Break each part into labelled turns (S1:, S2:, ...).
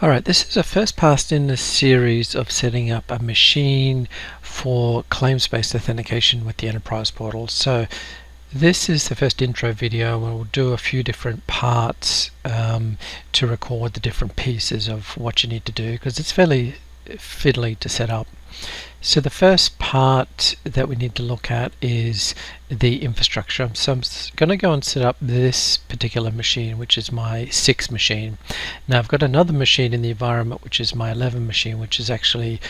S1: Alright, this is a first pass in a series of setting up a machine for claims-based authentication with the Enterprise portal. So this is the first intro video, and we'll do a few different parts to record the different pieces of what you need to do, because it's fairly fiddly to set up. So the first part that we need to look at is the infrastructure. So I'm going to go and set up this particular machine, which is my 6 machine. Now I've got another machine in the environment, which is my 11 machine, which is actually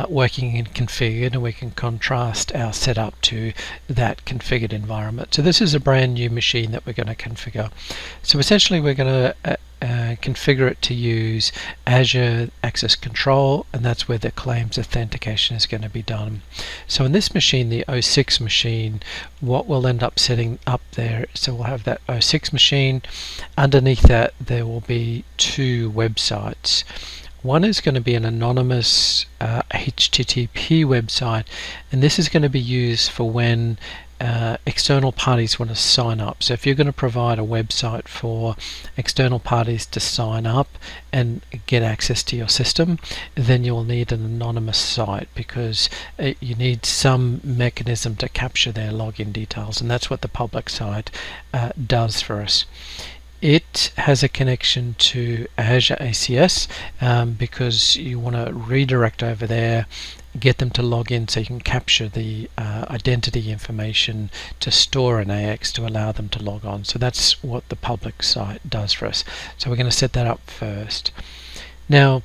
S1: working and configured, and we can contrast our setup to that configured environment. So this is a brand new machine that we're going to configure. So essentially we're going to configure it to use Azure Access Control, and that's where the claims authentication is going to be done. So in this machine, the 06 machine, what we'll end up setting up there, so we'll have that 06 machine. Underneath that there will be 2 websites. One is going to be an anonymous HTTP website, and this is going to be used for when external parties want to sign up. So if you're going to provide a website for external parties to sign up and get access to your system, then you'll need an anonymous site, because you need some mechanism to capture their login details, and that's what the public site does for us. It has a connection to Azure ACS because you want to redirect over there, get them to log in so you can capture the identity information to store an AX to allow them to log on. So that's what the public site does for us. So we're going to set that up first. Now,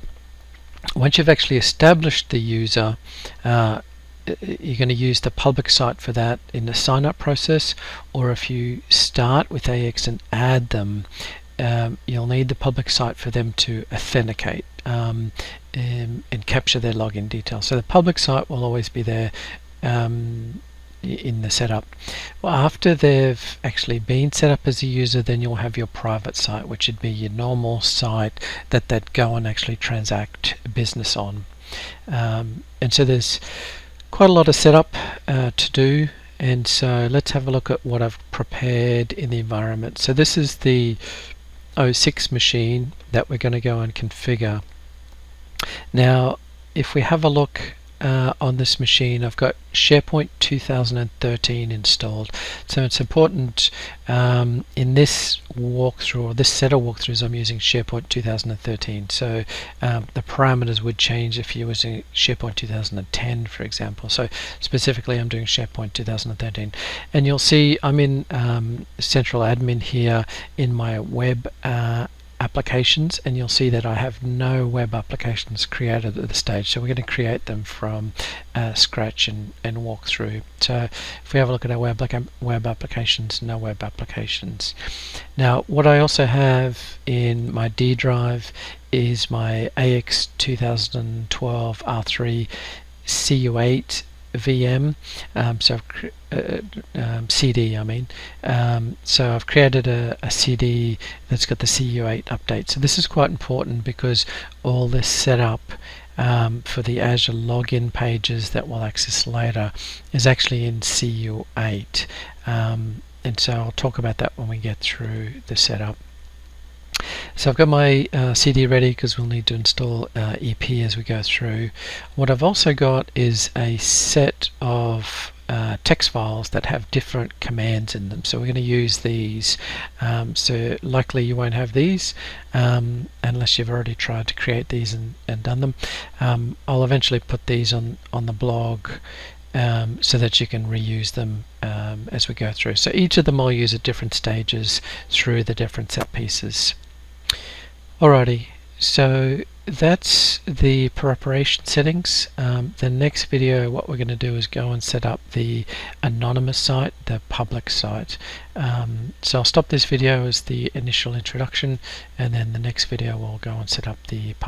S1: once you've actually established the user, you're going to use the public site for that in the sign up process, or if you start with AX and add them, you'll need the public site for them to authenticate and capture their login details. So the public site will always be there in the setup. Well, after they've actually been set up as a user, then you'll have your private site, which would be your normal site that they'd go and actually transact business on. And so there's quite a lot of setup to do, and so let's have a look at what I've prepared in the environment. So this is the 06 machine that we're going to go and configure. Now if we have a look on this machine, I've got SharePoint 2013 installed. So it's important in this walkthrough, or this set of walkthroughs, I'm using SharePoint 2013. So the parameters would change if you're using SharePoint 2010, for example. So specifically I'm doing SharePoint 2013. And you'll see I'm in Central Admin here in my web applications, and you'll see that I have no web applications created at this stage, so we're going to create them from scratch and walk through. So if we have a look at our web applications, no web applications. Now what I also have in my D drive is my AX 2012 R3 CU8 VM, CD I mean. So I've created a CD that's got the CU8 update. So this is quite important, because all this setup for the Azure login pages that we'll access later is actually in CU8, and so I'll talk about that when we get through the setup. So I've got my CD ready, because we'll need to install EP as we go through. What I've also got is a set of text files that have different commands in them, so we're going to use these. So likely you won't have these unless you've already tried to create these and done them. I'll eventually put these on the blog so that you can reuse them as we go through. So each of them I'll use at different stages through the different set pieces. Alrighty, so that's the preparation settings. The next video, what we're going to do is go and set up the anonymous site, the public site. So I'll stop this video as the initial introduction, and then the next video we'll go and set up the public